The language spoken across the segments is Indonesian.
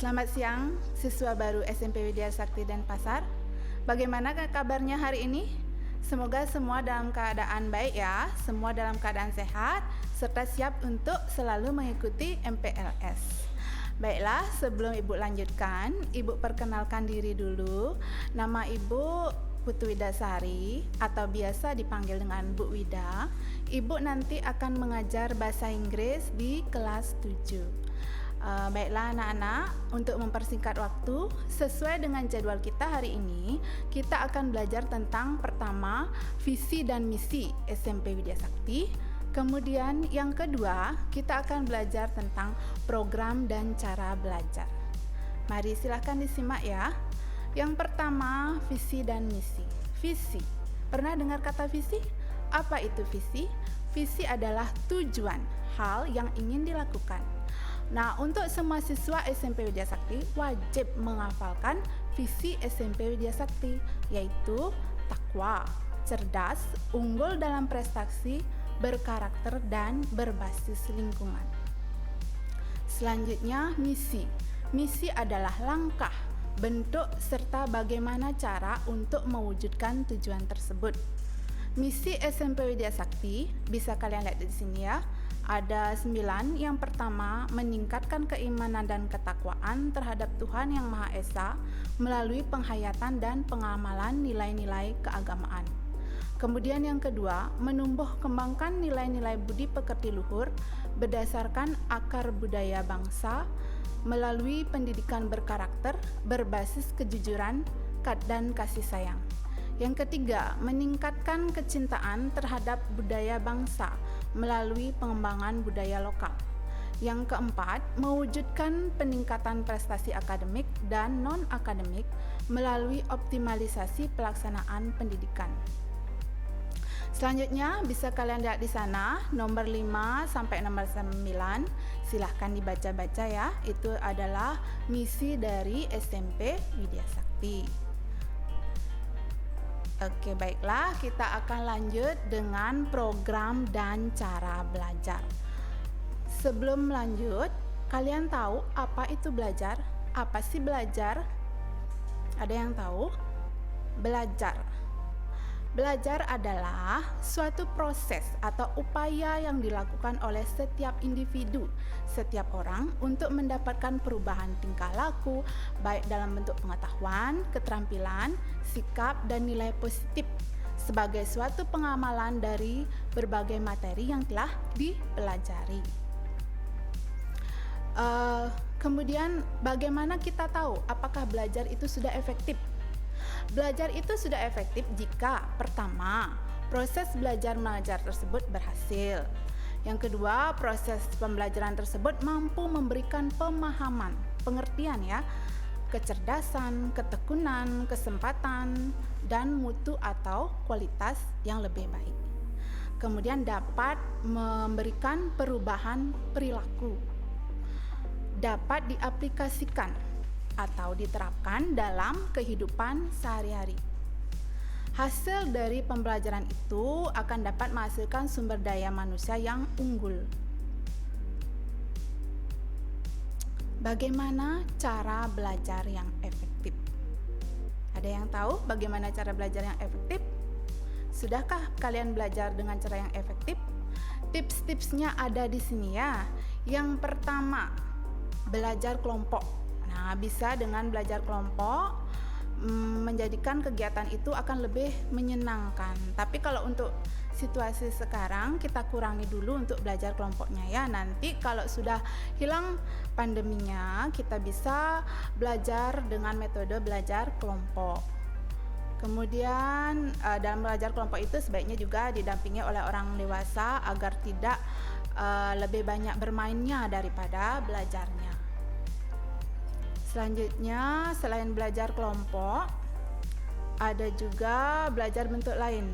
Selamat siang, siswa baru SMP Widya Sakti Denpasar. Bagaimana kabarnya hari ini? Semoga semua dalam keadaan baik ya, semua dalam keadaan sehat, serta siap untuk selalu mengikuti MPLS. Baiklah, sebelum Ibu lanjutkan, Ibu perkenalkan diri dulu. Nama Ibu Putu Widasari atau biasa dipanggil dengan Bu Wida. Ibu nanti akan mengajar bahasa Inggris di kelas 7. Baiklah anak-anak, untuk mempersingkat waktu, sesuai dengan jadwal kita hari ini, kita akan belajar tentang pertama, visi dan misi SMP Widya Sakti. Kemudian yang kedua, kita akan belajar tentang program dan cara belajar. Mari silahkan disimak ya. Yang pertama, visi dan misi. Visi. Pernah dengar kata visi? Apa itu visi? Visi adalah tujuan, hal yang ingin dilakukan. Nah, untuk semua siswa SMP Widya Sakti wajib menghafalkan visi SMP Widya Sakti, yaitu takwa, cerdas, unggul dalam prestasi, berkarakter, dan berbasis lingkungan. Selanjutnya, misi. Misi adalah langkah, bentuk, serta bagaimana cara untuk mewujudkan tujuan tersebut. Misi SMP Widya Sakti bisa kalian lihat di sini ya. Ada 9. Yang pertama, meningkatkan keimanan dan ketakwaan terhadap Tuhan Yang Maha Esa melalui penghayatan dan pengamalan nilai-nilai keagamaan. Kemudian yang kedua, menumbuh kembangkan nilai-nilai budi pekerti luhur berdasarkan akar budaya bangsa melalui pendidikan berkarakter, berbasis kejujuran, dan kasih sayang. Yang ketiga, meningkatkan kecintaan terhadap budaya bangsa melalui pengembangan budaya lokal. Yang keempat, mewujudkan peningkatan prestasi akademik dan non-akademik melalui optimalisasi pelaksanaan pendidikan. Selanjutnya bisa kalian lihat di sana nomor 5 sampai nomor 9. Silahkan dibaca-baca ya. Itu adalah misi dari SMP Widya Sakti. Oke, baiklah, kita akan lanjut dengan program dan cara belajar. Sebelum lanjut, kalian tahu apa itu belajar? Apa sih belajar? Ada yang tahu? Belajar. Belajar adalah suatu proses atau upaya yang dilakukan oleh setiap individu, setiap orang untuk mendapatkan perubahan tingkah laku, baik dalam bentuk pengetahuan, keterampilan, sikap, dan nilai positif sebagai suatu pengamalan dari berbagai materi yang telah dipelajari. Kemudian bagaimana kita tahu apakah belajar itu sudah efektif? Belajar itu sudah efektif jika pertama, proses belajar mengajar tersebut berhasil. Yang kedua, proses pembelajaran tersebut mampu memberikan pemahaman, pengertian ya, kecerdasan, ketekunan, kesempatan, dan mutu atau kualitas yang lebih baik. Kemudian dapat memberikan perubahan perilaku, dapat diaplikasikan atau diterapkan dalam kehidupan sehari-hari. Hasil dari pembelajaran itu akan dapat menghasilkan sumber daya manusia yang unggul. Bagaimana cara belajar yang efektif? Ada yang tahu bagaimana cara belajar yang efektif? Sudahkah kalian belajar dengan cara yang efektif? Tips-tipsnya ada di sini ya. Yang pertama, belajar kelompok. Nah, bisa dengan belajar kelompok menjadikan kegiatan itu akan lebih menyenangkan. Tapi kalau untuk situasi sekarang kita kurangi dulu untuk belajar kelompoknya ya. Nanti kalau sudah hilang pandeminya, kita bisa belajar dengan metode belajar kelompok. Kemudian dalam belajar kelompok itu sebaiknya juga didampingi oleh orang dewasa agar tidak lebih banyak bermainnya daripada belajarnya. Selanjutnya, selain belajar kelompok, ada juga belajar bentuk lain,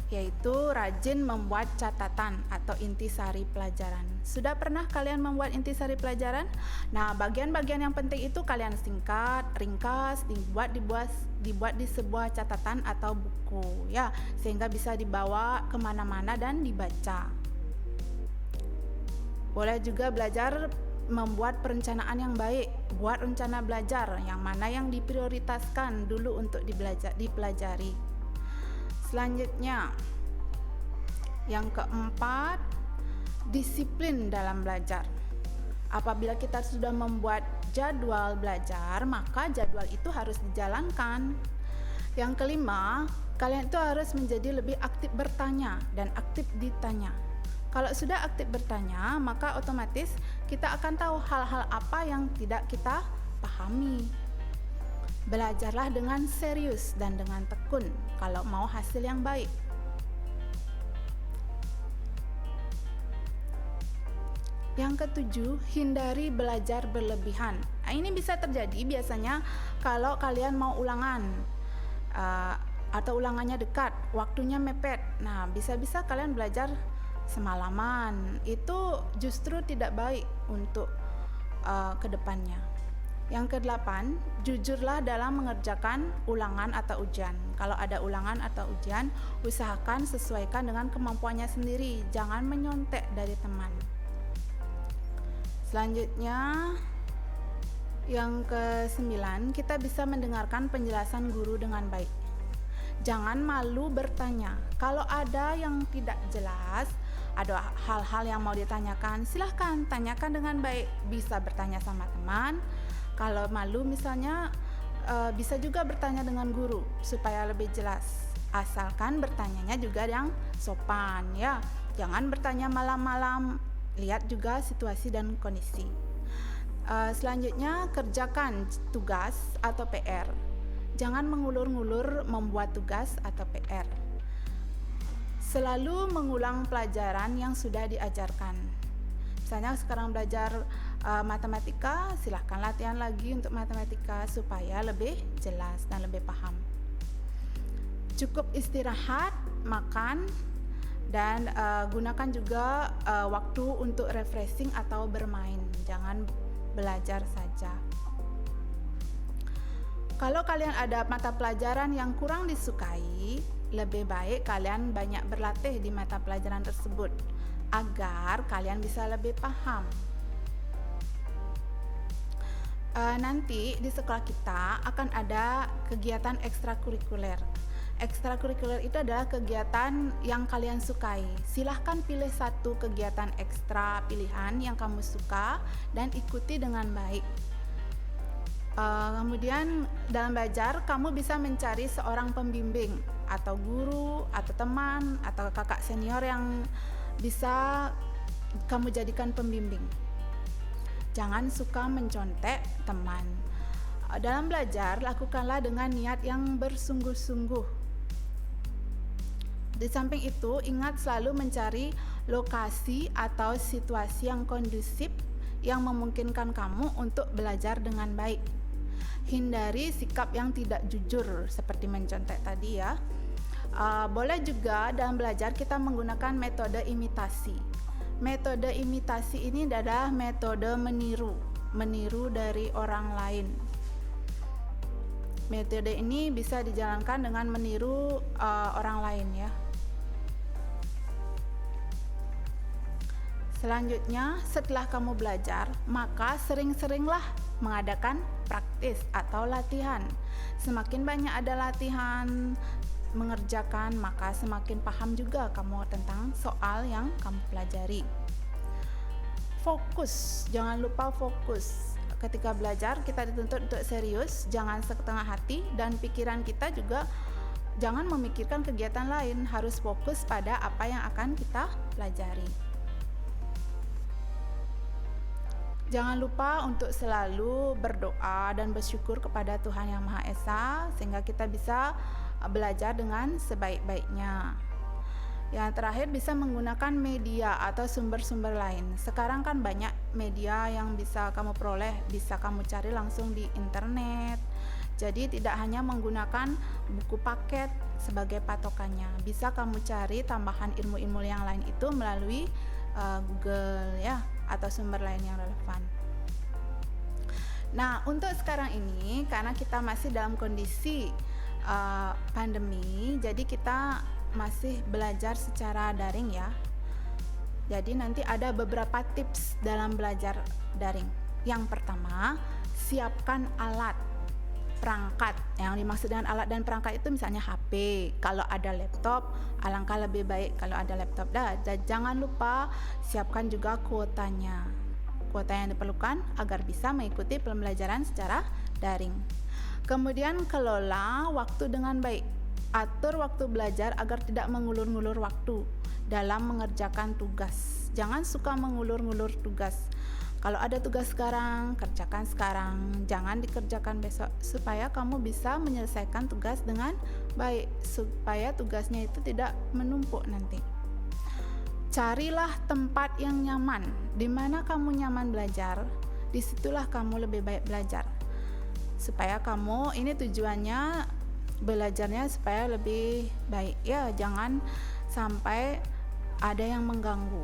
yaitu rajin membuat catatan atau intisari pelajaran. Sudah pernah kalian membuat intisari pelajaran? Nah, bagian-bagian yang penting itu kalian singkat, ringkas, dibuat di sebuah catatan atau buku ya, sehingga bisa dibawa kemana-mana dan dibaca. Boleh juga belajar membuat perencanaan yang baik. Buat rencana belajar yang mana yang diprioritaskan dulu untuk dipelajari. Selanjutnya, yang keempat, disiplin dalam belajar. Apabila kita sudah membuat jadwal belajar, maka jadwal itu harus dijalankan. Yang kelima, kalian itu harus menjadi lebih aktif bertanya dan aktif ditanya. Kalau sudah aktif bertanya, maka otomatis kita akan tahu hal-hal apa yang tidak kita pahami. Belajarlah dengan serius dan dengan tekun kalau mau hasil yang baik. Yang ketujuh, hindari belajar berlebihan. Nah, ini bisa terjadi biasanya kalau kalian mau ulangan atau ulangannya dekat, waktunya mepet. Nah, bisa-bisa kalian belajar semalaman. Itu justru tidak baik untuk kedepannya. Yang kedelapan, jujurlah dalam mengerjakan ulangan atau ujian. Kalau ada ulangan atau ujian, usahakan sesuaikan dengan kemampuannya sendiri. Jangan menyontek dari teman. Selanjutnya, yang ke-9, kita bisa mendengarkan penjelasan guru dengan baik. Jangan malu bertanya. Kalau ada yang tidak jelas, ada hal-hal yang mau ditanyakan, silahkan tanyakan dengan baik. Bisa bertanya sama teman. Kalau malu misalnya, bisa juga bertanya dengan guru supaya lebih jelas. Asalkan bertanyanya juga yang sopan ya. Jangan bertanya malam-malam. Lihat juga situasi dan kondisi. Selanjutnya, kerjakan tugas atau PR. Jangan mengulur-ngulur membuat tugas atau PR. Selalu mengulang pelajaran yang sudah diajarkan. Misalnya sekarang belajar matematika, silahkan latihan lagi untuk matematika supaya lebih jelas dan lebih paham. Cukup istirahat, makan, dan gunakan juga waktu untuk refreshing atau bermain. Jangan belajar saja. Kalau kalian ada mata pelajaran yang kurang disukai, lebih baik kalian banyak berlatih di mata pelajaran tersebut agar kalian bisa lebih paham. Nanti di sekolah kita akan ada kegiatan ekstrakurikuler. Ekstrakurikuler itu adalah kegiatan yang kalian sukai. Silahkan pilih satu kegiatan ekstra pilihan yang kamu suka dan ikuti dengan baik. Kemudian dalam belajar kamu bisa mencari seorang pembimbing atau guru atau teman atau kakak senior yang bisa kamu jadikan pembimbing. Jangan suka mencontek teman. Dalam belajar, lakukanlah dengan niat yang bersungguh-sungguh. Di samping itu, ingat selalu mencari lokasi atau situasi yang kondusif yang memungkinkan kamu untuk belajar dengan baik. Hindari sikap yang tidak jujur seperti mencontek tadi ya. Boleh juga dalam belajar kita menggunakan metode imitasi. Metode imitasi ini adalah metode meniru dari orang lain. Metode ini bisa dijalankan dengan meniru orang lain ya. Selanjutnya, setelah kamu belajar, maka sering-seringlah mengadakan praktis atau latihan. Semakin banyak ada latihan mengerjakan, maka semakin paham juga kamu tentang soal yang kamu pelajari. Fokus, jangan lupa fokus. Ketika belajar, kita dituntut untuk serius, jangan setengah hati, dan pikiran kita juga jangan memikirkan kegiatan lain, harus fokus pada apa yang akan kita pelajari. Jangan lupa untuk selalu berdoa dan bersyukur kepada Tuhan Yang Maha Esa sehingga kita bisa belajar dengan sebaik-baiknya. Yang terakhir, bisa menggunakan media atau sumber-sumber lain. Sekarang kan banyak media yang bisa kamu peroleh, bisa kamu cari langsung di internet. Jadi tidak hanya menggunakan buku paket sebagai patokannya. Bisa kamu cari tambahan ilmu-ilmu yang lain itu melalui Google ya, atau sumber lain yang relevan. Nah, untuk sekarang ini karena kita masih dalam kondisi pandemi, jadi kita masih belajar secara daring ya. Jadi nanti ada beberapa tips dalam belajar daring. Yang pertama, siapkan alat perangkat. Yang dimaksud dengan alat dan perangkat itu misalnya HP. Kalau ada laptop, alangkah lebih baik kalau ada laptop. Dan jangan lupa siapkan juga kuotanya. Kuota yang diperlukan agar bisa mengikuti pembelajaran secara daring. Kemudian kelola waktu dengan baik. Atur waktu belajar agar tidak mengulur-ngulur waktu dalam mengerjakan tugas. Jangan suka mengulur-ngulur tugas. Kalau ada tugas sekarang, kerjakan sekarang. Jangan dikerjakan besok, supaya kamu bisa menyelesaikan tugas dengan baik, supaya tugasnya itu tidak menumpuk nanti. Carilah tempat yang nyaman. Di mana kamu nyaman belajar, disitulah kamu lebih baik belajar. Supaya kamu, ini tujuannya belajarnya supaya lebih baik. Ya, jangan sampai ada yang mengganggu.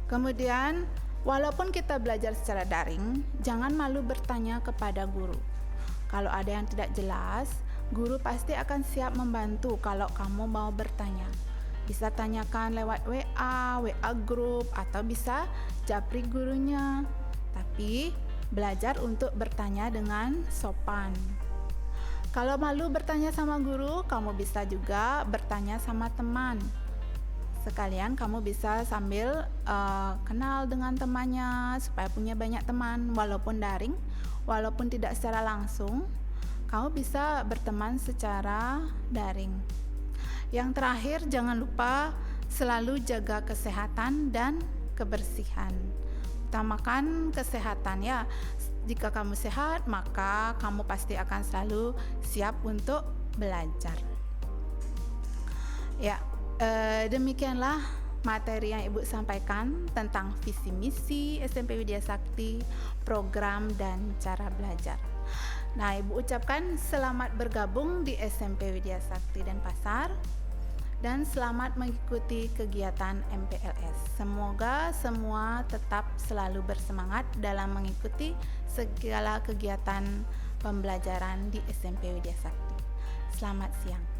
Kemudian, walaupun kita belajar secara daring, jangan malu bertanya kepada guru. Kalau ada yang tidak jelas, guru pasti akan siap membantu kalau kamu mau bertanya. Bisa tanyakan lewat WA group, atau bisa japri gurunya. Tapi, belajar untuk bertanya dengan sopan. Kalau malu bertanya sama guru, kamu bisa juga bertanya sama teman. Sekalian kamu bisa sambil kenal dengan temannya supaya punya banyak teman. Walaupun daring, walaupun tidak secara langsung, kamu bisa berteman secara daring. Yang terakhir, jangan lupa selalu jaga kesehatan dan kebersihan. Utamakan kesehatan ya. Jika kamu sehat, maka kamu pasti akan selalu siap untuk belajar. Ya, demikianlah materi yang Ibu sampaikan tentang visi misi SMP Widya Sakti, program dan cara belajar. Nah, Ibu ucapkan selamat bergabung di SMP Widya Sakti Denpasar dan selamat mengikuti kegiatan MPLS. Semoga semua tetap selalu bersemangat dalam mengikuti segala kegiatan pembelajaran di SMP Widya Sakti. Selamat siang.